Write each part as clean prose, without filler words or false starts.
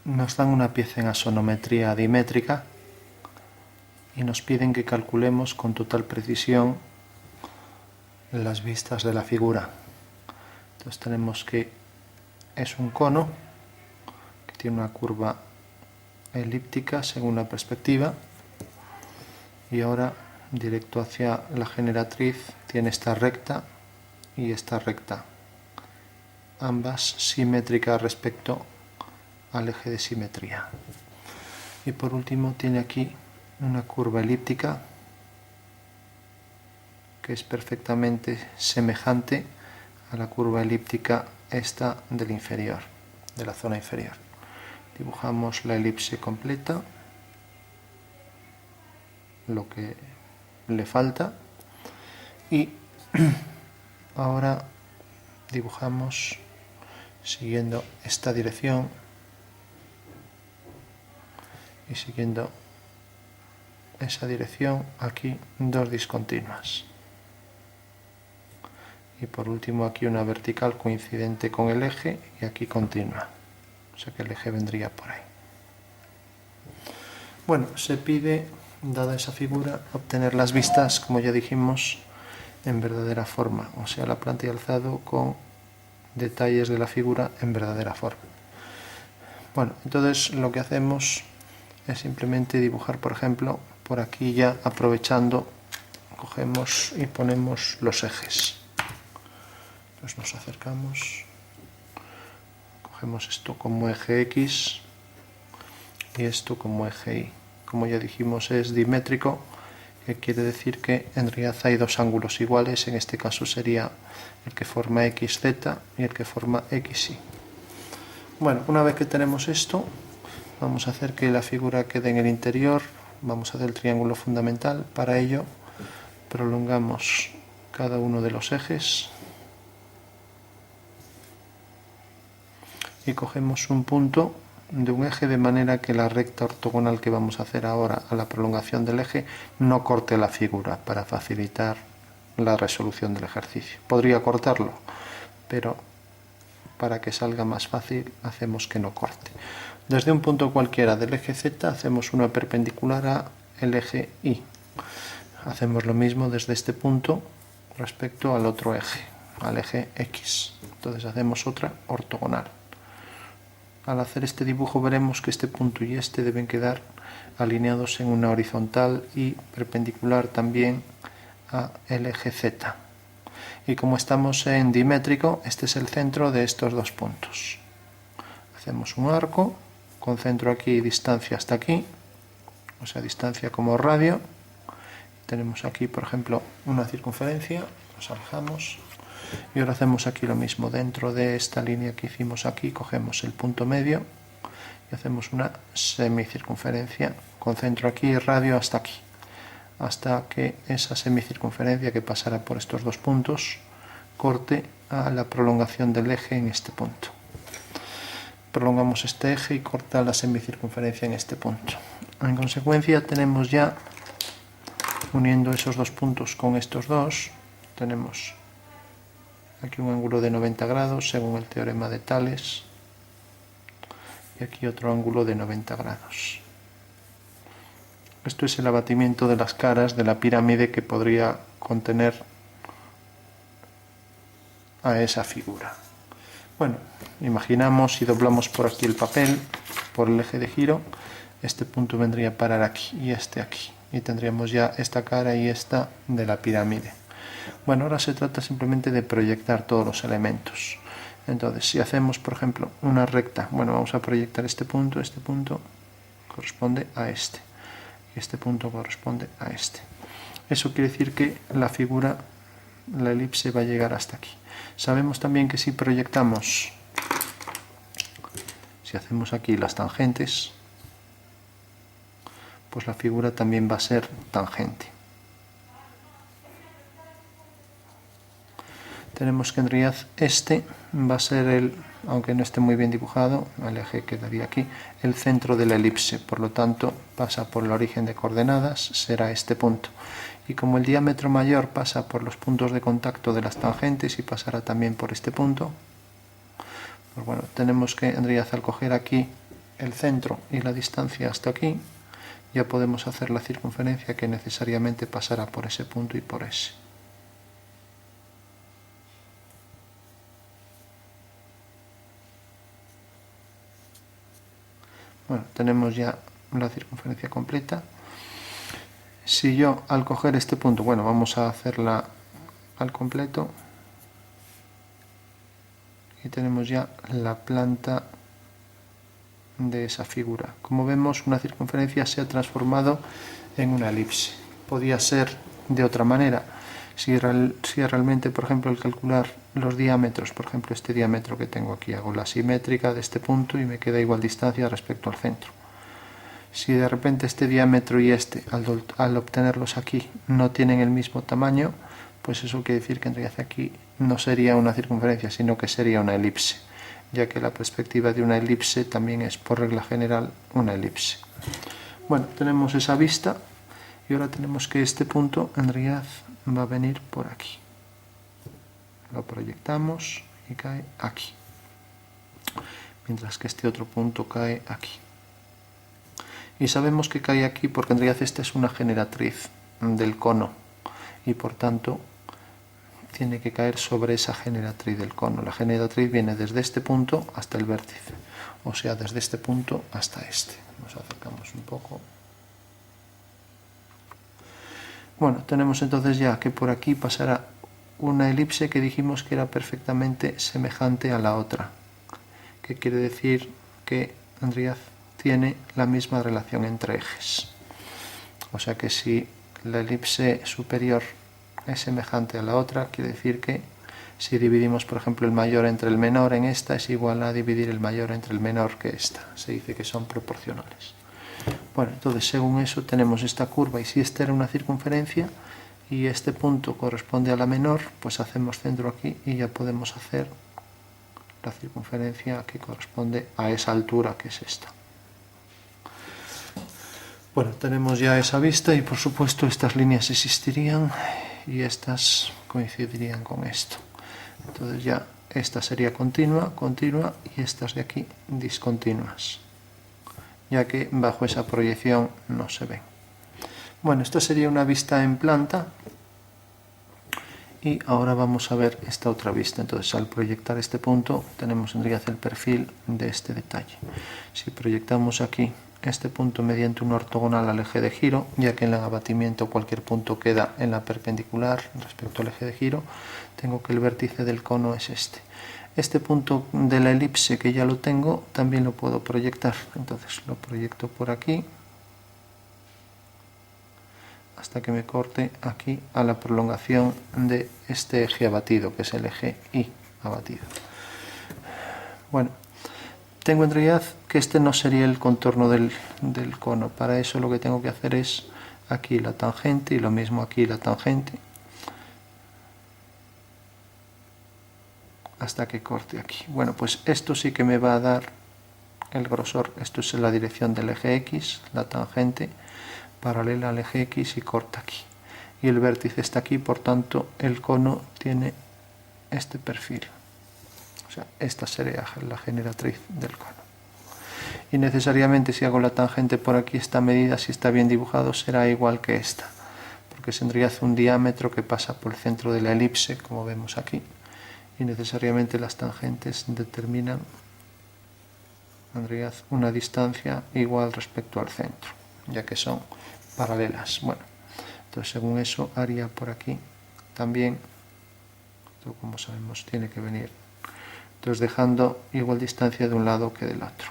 nos dan una pieza en axonometría dimétrica y nos piden que calculemos con total precisión las vistas de la figura. Entonces tenemos que es un cono que tiene una curva elíptica según la perspectiva, y ahora directo hacia la generatriz tiene esta recta y esta recta, ambas simétricas respecto al eje de simetría. Y por último tiene aquí una curva elíptica que es perfectamente semejante a la curva elíptica esta del inferior, de la zona inferior. Dibujamos la elipse completa, lo que le falta, y ahora dibujamos siguiendo esta dirección y siguiendo esa dirección aquí dos discontinuas, y por último aquí una vertical coincidente con el eje y aquí continua, o sea que el eje vendría por ahí. Bueno, se pide, dada esa figura, obtener las vistas, como ya dijimos, en verdadera forma, o sea, la planta y alzado con detalles de la figura en verdadera forma. Bueno, entonces lo que hacemos es simplemente dibujar, por ejemplo, por aquí ya aprovechando, cogemos y ponemos los ejes. Entonces nos acercamos, cogemos esto como eje X y esto como eje Y. Como ya dijimos, es dimétrico, que quiere decir que en realidad hay dos ángulos iguales, en este caso sería el que forma XZ y el que forma XY. Bueno, una vez que tenemos esto, vamos a hacer que la figura quede en el interior, vamos a hacer el triángulo fundamental. Para ello prolongamos cada uno de los ejes y cogemos un punto de un eje de manera que la recta ortogonal que vamos a hacer ahora a la prolongación del eje no corte la figura, para facilitar la resolución del ejercicio. Podría cortarlo, pero para que salga más fácil hacemos que no corte. Desde un punto cualquiera del eje Z hacemos una perpendicular al eje Y. Hacemos lo mismo desde este punto respecto al otro eje, al eje X. Entonces hacemos otra ortogonal. Al hacer este dibujo veremos que este punto y este deben quedar alineados en una horizontal y perpendicular también al eje Z. Y como estamos en dimétrico, este es el centro de estos dos puntos. Hacemos un arco con centro aquí y distancia hasta aquí, o sea, distancia como radio. Tenemos aquí, por ejemplo, una circunferencia, nos alejamos. Y ahora hacemos aquí lo mismo, dentro de esta línea que hicimos aquí, cogemos el punto medio y hacemos una semicircunferencia con centro aquí y radio hasta aquí, hasta que esa semicircunferencia que pasará por estos dos puntos corte a la prolongación del eje en este punto. Prolongamos este eje y corta la semicircunferencia en este punto. En consecuencia tenemos ya, uniendo esos dos puntos con estos dos, tenemos aquí un ángulo de 90 grados según el teorema de Tales y aquí otro ángulo de 90 grados. Esto es el abatimiento de las caras de la pirámide que podría contener a esa figura. Bueno, imaginamos si doblamos por aquí el papel, por el eje de giro, este punto vendría a parar aquí y este aquí, y tendríamos ya esta cara y esta de la pirámide. Bueno, ahora se trata simplemente de proyectar todos los elementos. Entonces, si hacemos, por ejemplo, una recta, bueno, vamos a proyectar este punto corresponde a este, y este punto corresponde a este. Eso quiere decir que la figura, la elipse, va a llegar hasta aquí. Sabemos también que si proyectamos, si hacemos aquí las tangentes, pues la figura también va a ser tangente. Tenemos que en realidad este va a ser el, aunque no esté muy bien dibujado, el eje quedaría aquí, el centro de la elipse, por lo tanto pasa por el origen de coordenadas, será este punto. Y como el diámetro mayor pasa por los puntos de contacto de las tangentes y pasará también por este punto, pues bueno, tenemos que en realidad al coger aquí el centro y la distancia hasta aquí, ya podemos hacer la circunferencia que necesariamente pasará por ese punto y por ese. Bueno, tenemos ya la circunferencia completa. Si yo al coger este punto, bueno, vamos a hacerla al completo, y tenemos ya la planta de esa figura. Como vemos, una circunferencia se ha transformado en una elipse. Podía ser de otra manera. Si realmente, por ejemplo, al calcular los diámetros, por ejemplo, este diámetro que tengo aquí, hago la simétrica de este punto y me queda igual distancia respecto al centro. Si de repente este diámetro y este, al obtenerlos aquí, no tienen el mismo tamaño, pues eso quiere decir que en realidad aquí no sería una circunferencia, sino que sería una elipse, ya que la perspectiva de una elipse también es, por regla general, una elipse. Bueno, tenemos esa vista y ahora tenemos que este punto en realidad va a venir por aquí. Lo proyectamos y cae aquí, mientras que este otro punto cae aquí. Y sabemos que cae aquí porque en realidad esta es una generatriz del cono y por tanto tiene que caer sobre esa generatriz del cono. La generatriz viene desde este punto hasta el vértice, o sea, desde este punto hasta este. Nos acercamos un poco. Bueno, tenemos entonces ya que por aquí pasará una elipse que dijimos que era perfectamente semejante a la otra, que quiere decir que en realidad tiene la misma relación entre ejes. O sea que si la elipse superior es semejante a la otra, quiere decir que si dividimos, por ejemplo, el mayor entre el menor en esta, es igual a dividir el mayor entre el menor que esta. Se dice que son proporcionales. Bueno, entonces según eso tenemos esta curva, y si esta era una circunferencia y este punto corresponde a la menor, pues hacemos centro aquí y ya podemos hacer la circunferencia que corresponde a esa altura, que es esta. Bueno, tenemos ya esa vista y por supuesto estas líneas existirían y estas coincidirían con esto. Entonces ya esta sería continua y estas de aquí discontinuas, ya que bajo esa proyección no se ven. Bueno, esta sería una vista en planta y ahora vamos a ver esta otra vista. Entonces al proyectar este punto tenemos en realidad el perfil de este detalle. Si proyectamos aquí este punto mediante un ortogonal al eje de giro, ya que en el abatimiento cualquier punto queda en la perpendicular respecto al eje de giro, tengo que el vértice del cono es este. Este punto de la elipse, que ya lo tengo, también lo puedo proyectar. Entonces lo proyecto por aquí hasta que me corte aquí a la prolongación de este eje abatido, que es el eje Y abatido. Bueno, tengo en realidad que este no sería el contorno del cono. Para eso lo que tengo que hacer es aquí la tangente y lo mismo aquí la tangente, hasta que corte aquí. Bueno, pues esto sí que me va a dar el grosor. Esto es la dirección del eje X, la tangente paralela al eje X y corta aquí. Y el vértice está aquí, por tanto el cono tiene este perfil. O sea, esta sería la generatriz del cono. Y necesariamente si hago la tangente por aquí, esta medida, si está bien dibujado, será igual que esta, porque se en realidad un diámetro que pasa por el centro de la elipse, como vemos aquí, y necesariamente las tangentes determinan en realidad una distancia igual respecto al centro, ya que son paralelas. Bueno, entonces según eso haría por aquí también, esto como sabemos tiene que venir, entonces dejando igual distancia de un lado que del otro.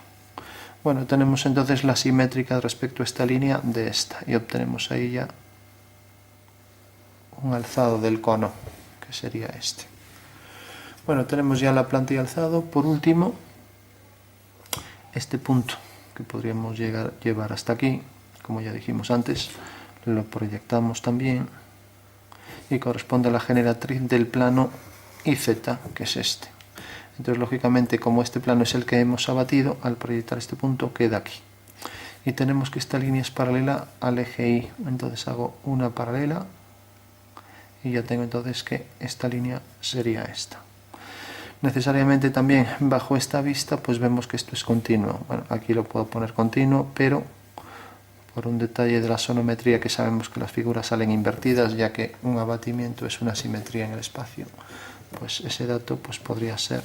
Bueno, tenemos entonces la simétrica respecto a esta línea de esta y obtenemos ahí ya un alzado del cono, que sería este. Bueno, tenemos ya la planta y alzado. Por último, este punto que podríamos llevar hasta aquí, como ya dijimos antes, lo proyectamos también y corresponde a la generatriz del plano IZ, que es este. Entonces, lógicamente, como este plano es el que hemos abatido, al proyectar este punto queda aquí. Y tenemos que esta línea es paralela al eje Y. Entonces hago una paralela y ya tengo entonces que esta línea sería esta. necesariamente también bajo esta vista pues vemos que esto es continuo. Bueno, aquí lo puedo poner continuo, pero por un detalle de la sonometría, que sabemos que las figuras salen invertidas, ya que un abatimiento es una simetría en el espacio, pues ese dato pues podría ser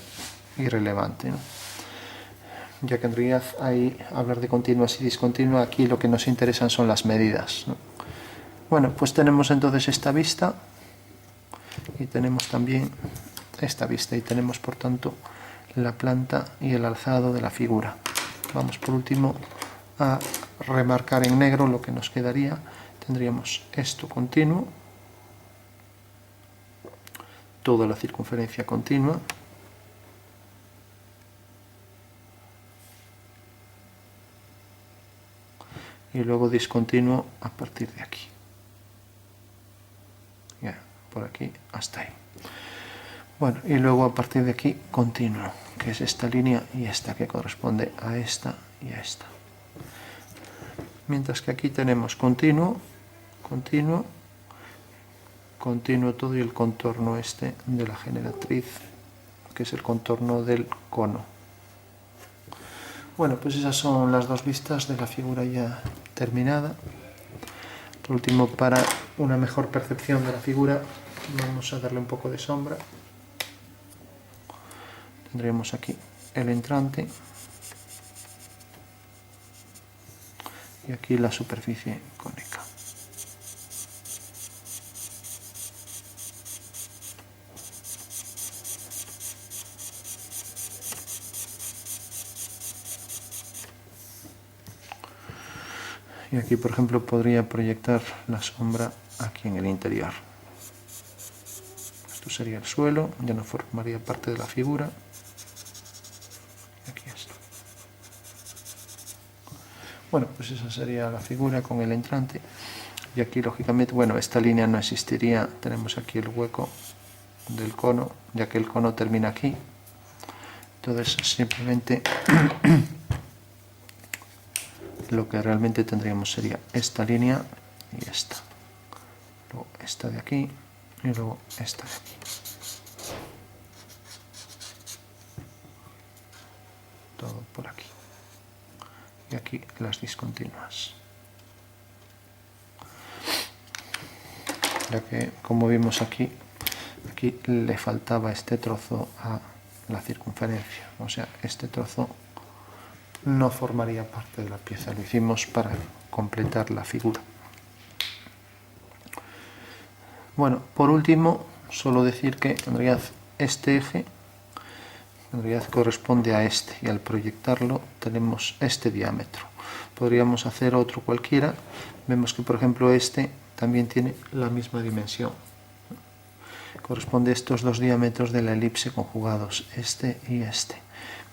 irrelevante, ¿no? Ya que en realidad ahí hablar de continuas y discontinua, aquí lo que nos interesan son las medidas, ¿no? Bueno, pues tenemos entonces esta vista y tenemos también esta vista y tenemos por tanto la planta y el alzado de la figura. Vamos por último a remarcar en negro lo que nos quedaría. Tendríamos esto continuo, toda la circunferencia continua, y luego discontinuo a partir de aquí, ya, por aquí hasta ahí. Bueno, y luego a partir de aquí continuo, que es esta línea y esta, que corresponde a esta y a esta. Mientras que aquí tenemos continuo, continuo, continuo todo, y el contorno este de la generatriz, que es el contorno del cono. Bueno, pues esas son las dos vistas de la figura ya terminada. Por último, para una mejor percepción de la figura, vamos a darle un poco de sombra. Tendremos aquí el entrante y aquí la superficie cónica. Y aquí, por ejemplo, podría proyectar la sombra aquí en el interior. Esto sería el suelo, ya no formaría parte de la figura. Aquí está. Bueno, pues esa sería la figura con el entrante. Y aquí, lógicamente, bueno, esta línea no existiría. Tenemos aquí el hueco del cono, ya que el cono termina aquí. Entonces, simplemente lo que realmente tendríamos sería esta línea y esta. Luego esta de aquí y luego esta de aquí. Todo por aquí. Y aquí las discontinuas. Ya que, como vimos aquí le faltaba este trozo a la circunferencia. O sea, este trozo no formaría parte de la pieza. Lo hicimos para completar la figura. Bueno, por último, solo decir que en realidad este eje en realidad corresponde a este, y al proyectarlo tenemos este diámetro. Podríamos hacer otro cualquiera. Vemos que, por ejemplo, este también tiene la misma dimensión. Corresponde a estos dos diámetros de la elipse conjugados, este y este.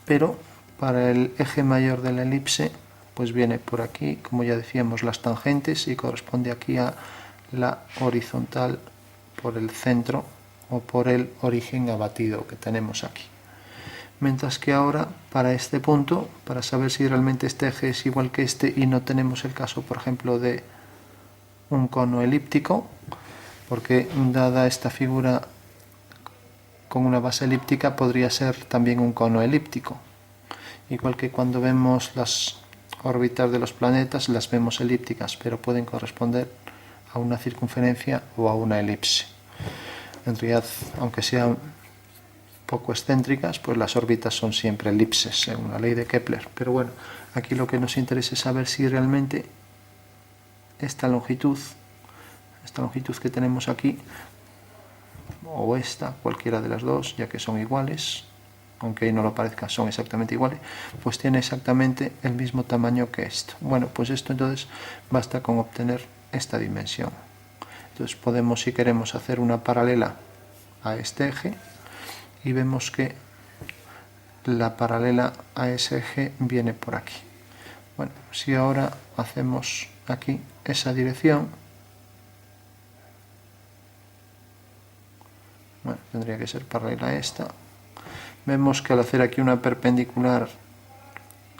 Pero para el eje mayor de la elipse, pues viene por aquí, como ya decíamos, las tangentes, y corresponde aquí a la horizontal por el centro o por el origen abatido que tenemos aquí. Mientras que ahora, para este punto, para saber si realmente este eje es igual que este y no tenemos el caso, por ejemplo, de un cono elíptico, porque dada esta figura con una base elíptica podría ser también un cono elíptico. Igual que cuando vemos las órbitas de los planetas, las vemos elípticas, pero pueden corresponder a una circunferencia o a una elipse. En realidad, aunque sean poco excéntricas, pues las órbitas son siempre elipses, según la ley de Kepler. Pero bueno, aquí lo que nos interesa es saber si realmente esta longitud que tenemos aquí, o esta, cualquiera de las dos, ya que son iguales, aunque ahí no lo parezca, son exactamente iguales, pues tiene exactamente el mismo tamaño que esto. Bueno, pues esto entonces basta con obtener esta dimensión. Entonces podemos, si queremos, hacer una paralela a este eje, y vemos que la paralela a ese eje viene por aquí. Bueno, si ahora hacemos aquí esa dirección, bueno, tendría que ser paralela a esta, vemos que al hacer aquí una perpendicular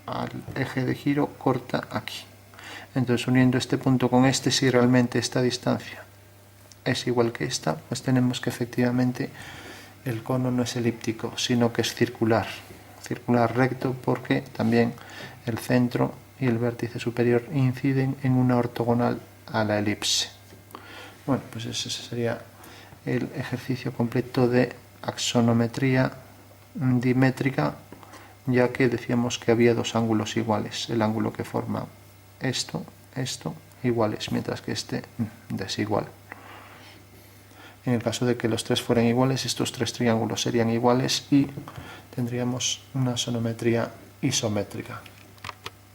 al eje de giro, corta aquí. Entonces, uniendo este punto con este, si realmente esta distancia es igual que esta, pues tenemos que efectivamente el cono no es elíptico, sino que es circular. Circular recto porque también el centro y el vértice superior inciden en una ortogonal a la elipse. Bueno, pues ese sería el ejercicio completo de axonometría dimétrica, ya que decíamos que había dos ángulos iguales, el ángulo que forma esto, iguales, mientras que este desigual. En el caso de que los tres fueran iguales, estos tres triángulos serían iguales y tendríamos una sonometría isométrica.